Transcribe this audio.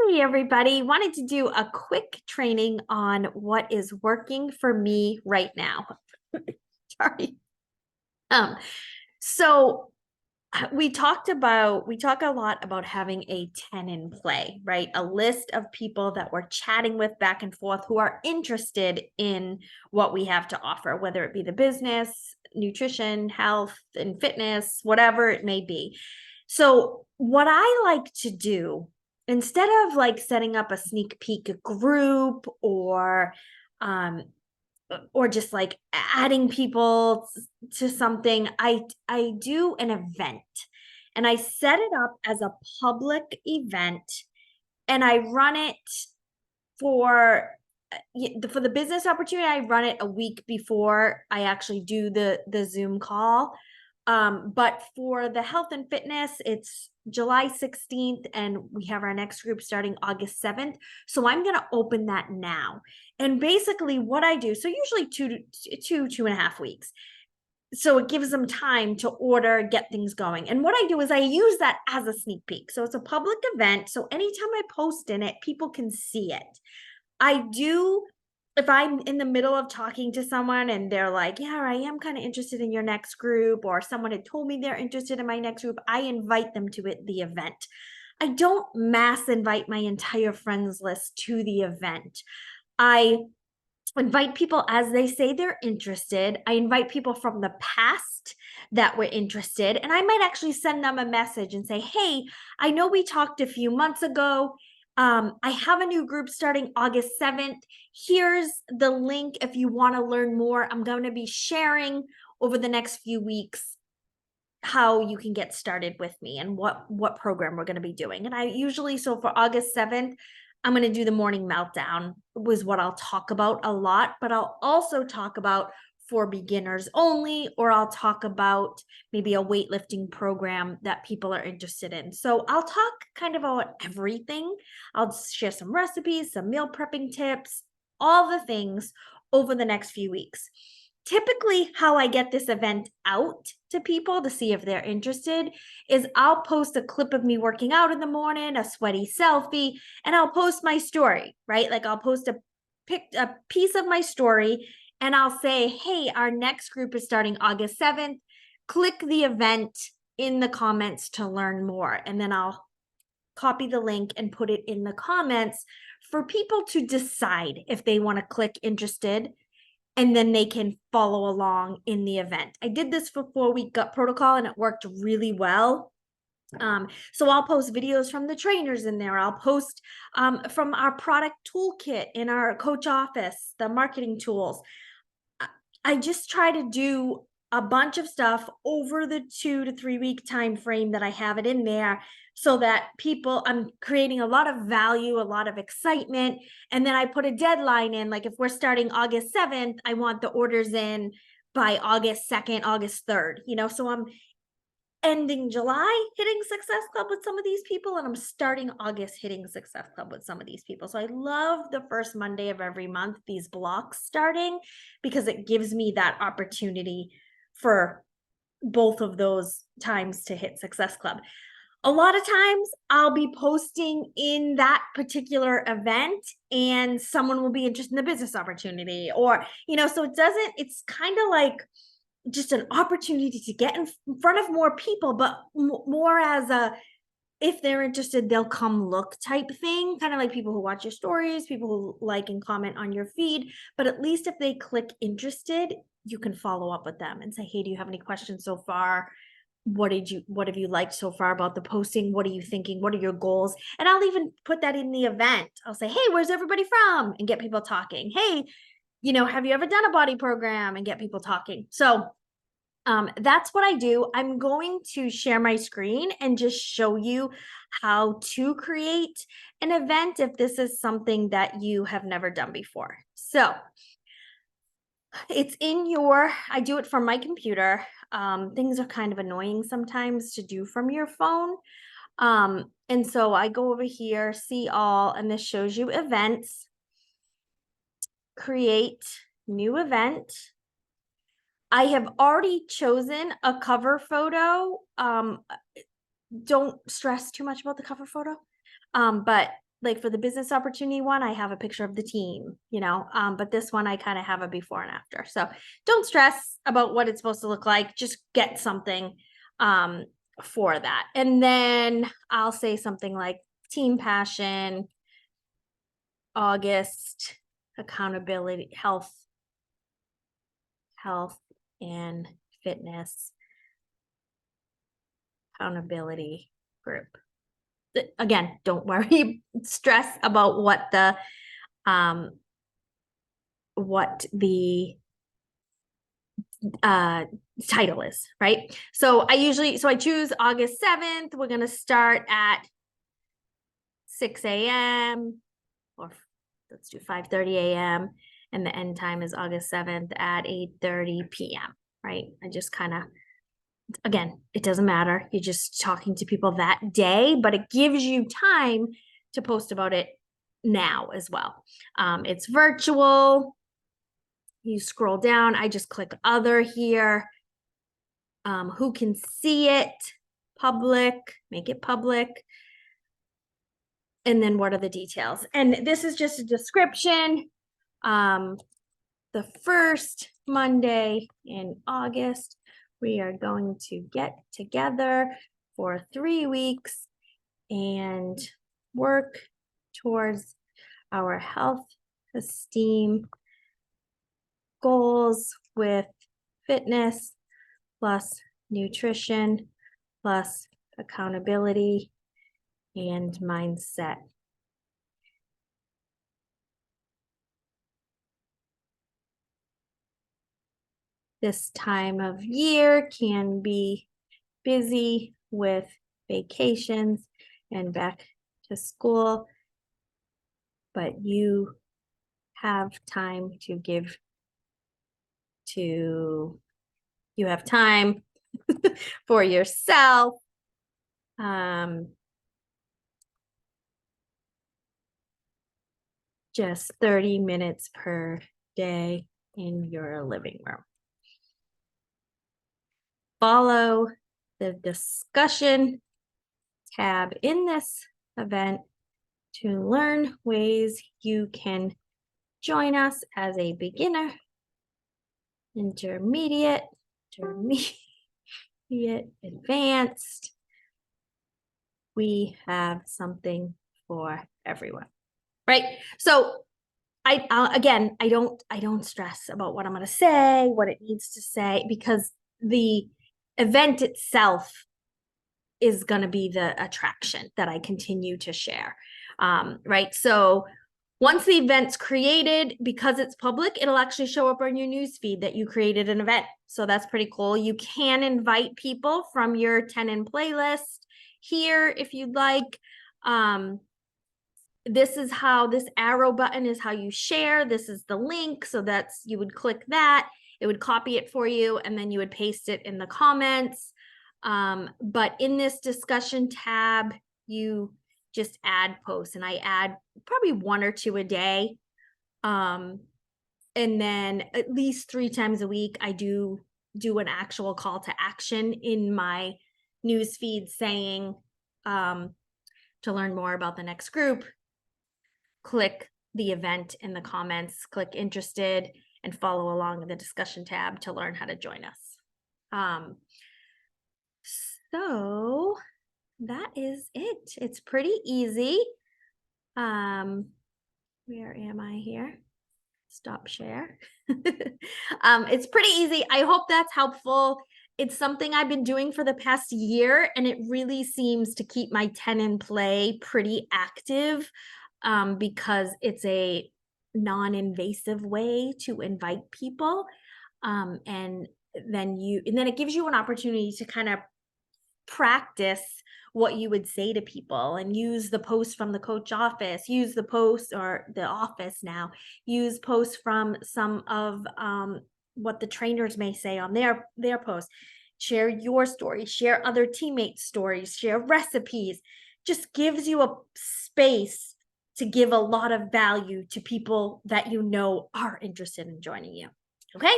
Hey everybody, wanted to do a quick training on what is working for me right now. Sorry. Um, so we talk a lot about having a 10 in play, right? A list of people that we're chatting with back and forth who are interested in what we have to offer, whether it be the business, nutrition, health, and fitness, whatever it may be. So, what I like to do, instead of like setting up a sneak peek group um or just like adding people to something, I do an event and I set it up as a public event and I run it for for the business opportunity. I run it a week before I actually do the Zoom call. But for the health and fitness, it's July 16th, and we have our next group starting August 7th. So I'm going to open that now. And basically, what I do, so usually 2.5 weeks. So it gives them time to order, get things going. And what I do is I use that as a sneak peek. So it's a public event. So anytime I post in it, people can see it. I do, if I'm in the middle of talking to someone and they're like, yeah, I am kind of interested in your next group, or someone had told me they're interested in my next group, I invite them to the event. I don't mass invite my entire friends list to the event. I invite people as they say they're interested. I invite people from the past that were interested. And I might actually send them a message and say, hey, I know we talked a few months ago. I have a new group starting August 7th. Here's the link if you want to learn more. I'm going to be sharing over the next few weeks how you can get started with me and what program we're going to be doing. And I usually, so for August 7th, I'm going to do the morning meltdown was what I'll talk about a lot, but I'll also talk about for beginners only, or I'll talk about maybe a weightlifting program that people are interested in. So I'll talk kind of about everything. I'll share some recipes, some meal prepping tips, all the things over the next few weeks. Typically, how I get this event out to people to see if they're interested is I'll post a clip of me working out in the morning, a sweaty selfie, and I'll post my story, right? Like I'll post a piece of my story and I'll say, hey, our next group is starting August 7th. Click the event in the comments to learn more. And then I'll copy the link and put it in the comments for people to decide if they want to click interested, and then they can follow along in the event. I did this for 4-week gut protocol and it worked really well. So I'll post videos from the trainers in there. I'll post from our product toolkit in our coach office, the marketing tools. I just try to do a bunch of stuff over the 2 to 3 week time frame that I have it in there, so that I'm creating a lot of value, a lot of excitement. And then I put a deadline in, like if we're starting August 7th, I want the orders in by August 2nd, August 3rd, so I'm ending July hitting Success Club with some of these people, and I'm starting August hitting Success Club with some of these people. So I love the first Monday of every month, these blocks starting, because it gives me that opportunity for both of those times to hit Success Club. A lot of times I'll be posting in that particular event and someone will be interested in the business opportunity, or, so it's kind of like just an opportunity to get in front of more people, but more as a, if they're interested, they'll come look type thing, kind of like people who watch your stories, people who like and comment on your feed. But at least if they click interested, you can follow up with them and say, hey, do you have any questions so far? What have you liked so far about the posting? What are you thinking? What are your goals? And I'll even put that in the event. I'll say, hey, where's everybody from? And get people talking. Hey, have you ever done a body program? And get people talking. So that's what I do. I'm going to share my screen and just show you how to create an event if this is something that you have never done before. So it's I do it from my computer. Things are kind of annoying sometimes to do from your phone. And so I go over here, see all, and this shows you events, create new event. I have already chosen a cover photo. Don't stress too much about the cover photo. But like for the business opportunity one, I have a picture of the team, but this one I kind of have a before and after. So don't stress about what it's supposed to look like. Just get something for that. And then I'll say something like team passion, August, accountability, health and fitness accountability group. Again, don't worry, stress about what the title is, right? So I choose August 7th. We're going to start at 6 a.m. or let's do 5:30 a.m. and the end time is August 7th at 8:30 p.m. Right? I just kind of, again, it doesn't matter. You're just talking to people that day, but it gives you time to post about it now as well. It's virtual. You scroll down. I just click other here. Who can see it? Public, make it public. And then what are the details? And this is just a description. The first Monday in August, we are going to get together for 3 weeks and work towards our health, esteem goals with fitness plus nutrition plus accountability and mindset. This time of year can be busy with vacations and back to school, but you have time to give to, you have time for yourself. Just 30 minutes per day in your living room. Follow the discussion tab in this event to learn ways you can join us as a beginner, intermediate, advanced. We have something for everyone, right? So again, I don't stress about what I'm going to say, what it needs to say, because the event itself is going to be the attraction that I continue to share. Right. So once the event's created, because it's public, it'll actually show up on your newsfeed that you created an event. So that's pretty cool. You can invite people from your 10 in playlist here if you'd like. This is how, this arrow button is how you share. This is the link. So that's, you would click that, it would copy it for you, and then you would paste it in the comments. But in this discussion tab, you just add posts, and I add probably 1 or 2 a day. And then at least 3 times a week, I do an actual call to action in my newsfeed saying, to learn more about the next group, click the event in the comments, click interested, and follow along in the discussion tab to learn how to join us. So that is it. It's pretty easy. Where am I here? Stop share. It's pretty easy. I hope that's helpful. It's something I've been doing for the past year, and it really seems to keep my 10 in play pretty active, because it's a non-invasive way to invite people. And then it gives you an opportunity to kind of practice what you would say to people, and use the post from the coach office, use the post, or the office now, use posts from some of what the trainers may say on their posts. Share your story, share other teammates' stories, share recipes. Just gives you a space to give a lot of value to people that you know are interested in joining you. Okay?